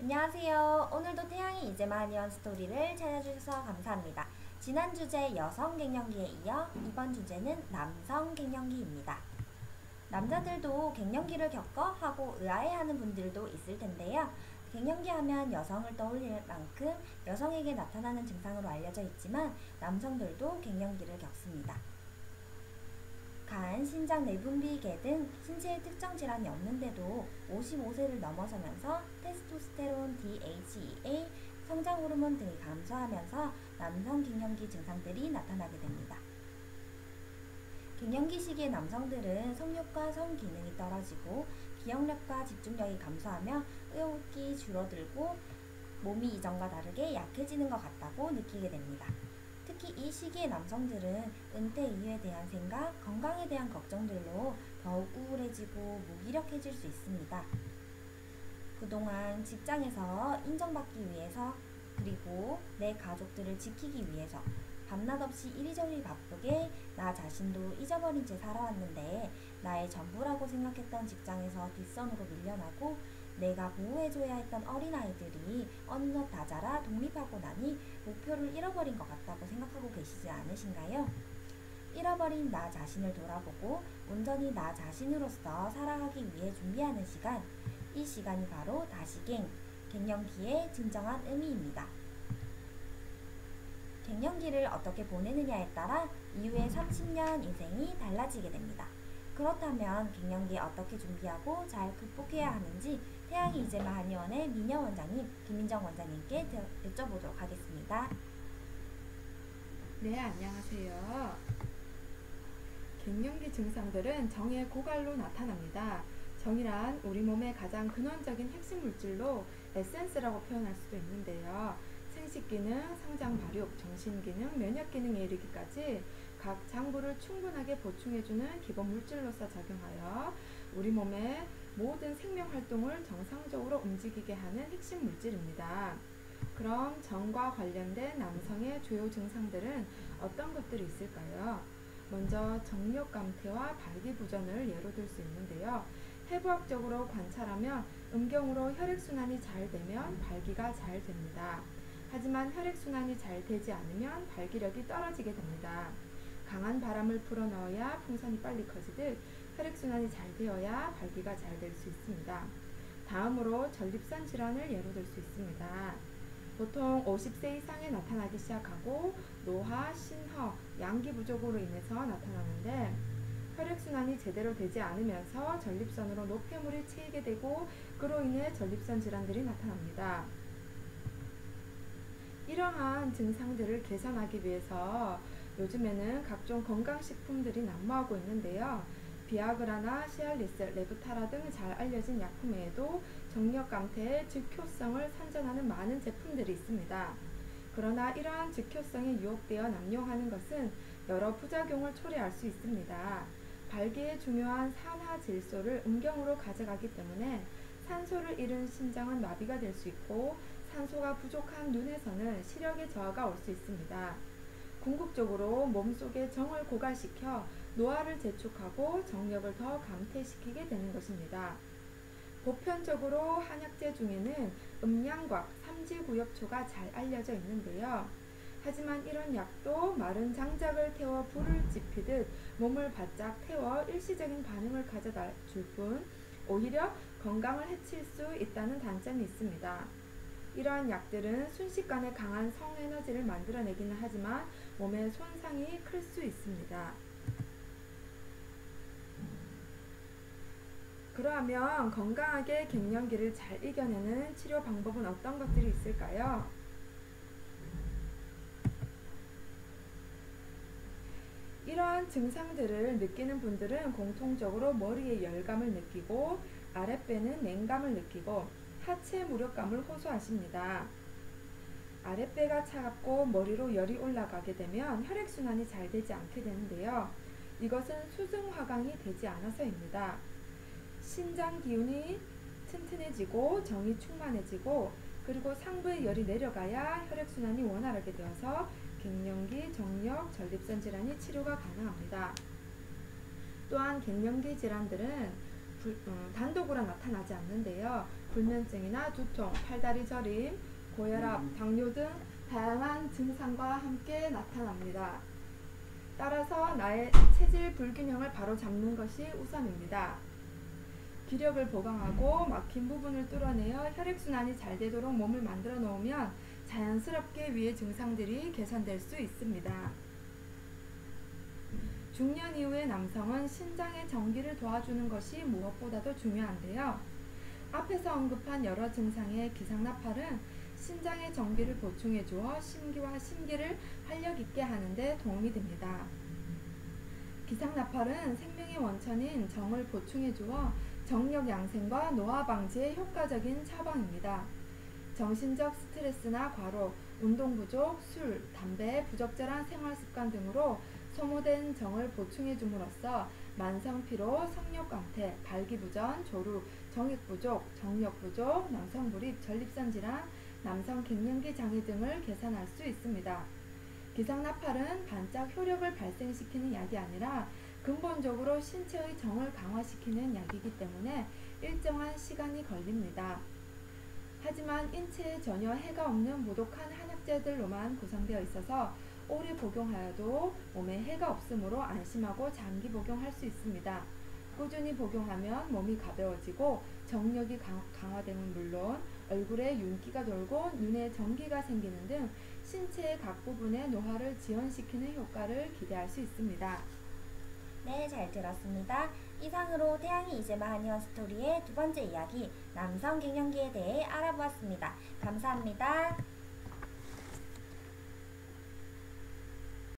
안녕하세요. 오늘도 태양이 이제만 이런 스토리를 찾아주셔서 감사합니다. 지난 주제 여성 갱년기에 이어 이번 주제는 남성 갱년기입니다. 남자들도 갱년기를 겪어 하고 의아해하는 분들도 있을 텐데요. 갱년기 하면 여성을 떠올릴 만큼 여성에게 나타나는 증상으로 알려져 있지만 남성들도 갱년기를 겪습니다. 간, 신장 내분비계 등 신체에 특정 질환이 없는데도 55세를 넘어서면서 테스토스테론, DHEA, 성장 호르몬 등이 감소하면서 남성 갱년기 증상들이 나타나게 됩니다. 갱년기 시기의 남성들은 성욕과 성 기능이 떨어지고 기억력과 집중력이 감소하며 의욕이 줄어들고 몸이 이전과 다르게 약해지는 것 같다고 느끼게 됩니다. 특히 이 시기의 남성들은 은퇴 이후에 대한 생각, 건강에 대한 걱정들로 더욱 우울해지고 무기력해질 수 있습니다. 그동안 직장에서 인정받기 위해서 그리고 내 가족들을 지키기 위해서 밤낮 없이 이리저리 바쁘게 나 자신도 잊어버린 채 살아왔는데 나의 전부라고 생각했던 직장에서 뒷선으로 밀려나고 내가 보호해줘야 했던 어린아이들이 어느덧 다 자라 독립하고 나니 목표를 잃어버린 것 같다고 생각하고 계시지 않으신가요? 잃어버린 나 자신을 돌아보고 온전히 나 자신으로서 살아가기 위해 준비하는 시간, 이 시간이 바로 다시갱, 갱년기의 진정한 의미입니다. 갱년기를 어떻게 보내느냐에 따라 이후의 30년 인생이 달라지게 됩니다. 그렇다면 갱년기에 어떻게 준비하고 잘 극복해야 하는지 태양이 이제만 한의원의 미녀 원장님, 김민정 원장님께 여쭤보도록 하겠습니다. 네, 안녕하세요. 갱년기 증상들은 정의 고갈로 나타납니다. 정이란 우리 몸의 가장 근원적인 핵심 물질로 에센스라고 표현할 수도 있는데요. 생식기능, 성장 발육, 정신기능, 면역기능에 이르기까지 각 장부를 충분하게 보충해주는 기본 물질로서 작용하여 우리 몸의 모든 생명활동을 정상적으로 움직이게 하는 핵심 물질입니다. 그럼 정과 관련된 남성의 주요 증상들은 어떤 것들이 있을까요? 먼저 정력 감퇴와 발기부전을 예로 들 수 있는데요. 해부학적으로 관찰하면 음경으로 혈액순환이 잘 되면 발기가 잘 됩니다. 하지만 혈액순환이 잘 되지 않으면 발기력이 떨어지게 됩니다. 강한 바람을 풀어넣어야 풍선이 빨리 커지듯 혈액순환이 잘 되어야 발기가 잘 될 수 있습니다. 다음으로 전립선 질환을 예로 들 수 있습니다. 보통 50세 이상에 나타나기 시작하고 노화, 신허, 양기 부족으로 인해서 나타나는데 혈액순환이 제대로 되지 않으면서 전립선으로 노폐물이 치이게 되고 그로 인해 전립선 질환들이 나타납니다. 이러한 증상들을 개선하기 위해서 요즘에는 각종 건강식품들이 난무하고 있는데요. 비아그라나 시알리스, 레브타라 등 잘 알려진 약품 외에도 정력 감퇴의 즉효성을 선전하는 많은 제품들이 있습니다. 그러나 이러한 즉효성에 유혹되어 남용하는 것은 여러 부작용을 초래할 수 있습니다. 발기에 중요한 산화질소를 음경으로 가져가기 때문에 산소를 잃은 심장은 마비가 될 수 있고 산소가 부족한 눈에서는 시력의 저하가 올 수 있습니다. 궁극적으로 몸속에 정을 고갈시켜 노화를 재촉하고 정력을 더 감퇴시키게 되는 것입니다. 보편적으로 한약재 중에는 음양곽, 삼지구엽초가 잘 알려져 있는데요. 하지만 이런 약도 마른 장작을 태워 불을 지피듯 몸을 바짝 태워 일시적인 반응을 가져다 줄 뿐 오히려 건강을 해칠 수 있다는 단점이 있습니다. 이러한 약들은 순식간에 강한 성에너지를 만들어내기는 하지만 몸에 손상이 클 수 있습니다. 그러하면 건강하게 갱년기를 잘 이겨내는 치료 방법은 어떤 것들이 있을까요? 이러한 증상들을 느끼는 분들은 공통적으로 머리에 열감을 느끼고 아랫배는 냉감을 느끼고 하체 무력감을 호소하십니다. 아랫배가 차갑고 머리로 열이 올라가게 되면 혈액순환이 잘 되지 않게 되는데요. 이것은 수증화강이 되지 않아서입니다. 신장 기운이 튼튼해지고 정이 충만해지고 그리고 상부의 열이 내려가야 혈액순환이 원활하게 되어서 갱년기, 정력, 전립선 질환이 치료가 가능합니다. 또한 갱년기 질환들은 단독으로 나타나지 않는데요. 불면증이나 두통, 팔다리 저림, 고혈압, 당뇨 등 다양한 증상과 함께 나타납니다. 따라서 나의 체질 불균형을 바로 잡는 것이 우선입니다. 기력을 보강하고 막힌 부분을 뚫어내어 혈액순환이 잘 되도록 몸을 만들어 놓으면 자연스럽게 위의 증상들이 개선될 수 있습니다. 중년 이후의 남성은 신장의 정기를 도와주는 것이 무엇보다도 중요한데요. 앞에서 언급한 여러 증상의 기상나팔은 신장의 정기를 보충해 주어 심기와 심기를 활력 있게 하는 데 도움이 됩니다. 기상나팔은 생명의 원천인 정을 보충해 주어 정력 양생과 노화 방지에 효과적인 처방입니다. 정신적 스트레스나 과로, 운동 부족, 술, 담배, 부적절한 생활 습관 등으로 소모된 정을 보충해 줌으로써 만성 피로, 성욕 강퇴, 발기부전, 조루, 정액 부족, 정력 부족, 남성 불입, 전립선 질환, 남성 갱년기 장애 등을 개선할 수 있습니다. 기상나팔은 반짝 효력을 발생시키는 약이 아니라 근본적으로 신체의 정을 강화시키는 약이기 때문에 일정한 시간이 걸립니다. 하지만 인체에 전혀 해가 없는 무독한 한약재들로만 구성되어 있어서 오래 복용하여도 몸에 해가 없으므로 안심하고 장기 복용할 수 있습니다. 꾸준히 복용하면 몸이 가벼워지고 정력이 강화됨은 물론 얼굴에 윤기가 돌고 눈에 정기가 생기는 등 신체의 각 부분의 노화를 지연시키는 효과를 기대할 수 있습니다. 네, 잘 들었습니다. 이상으로 태양이 이제만 한의원 스토리의 두 번째 이야기 남성 갱년기에 대해 알아보았습니다. 감사합니다.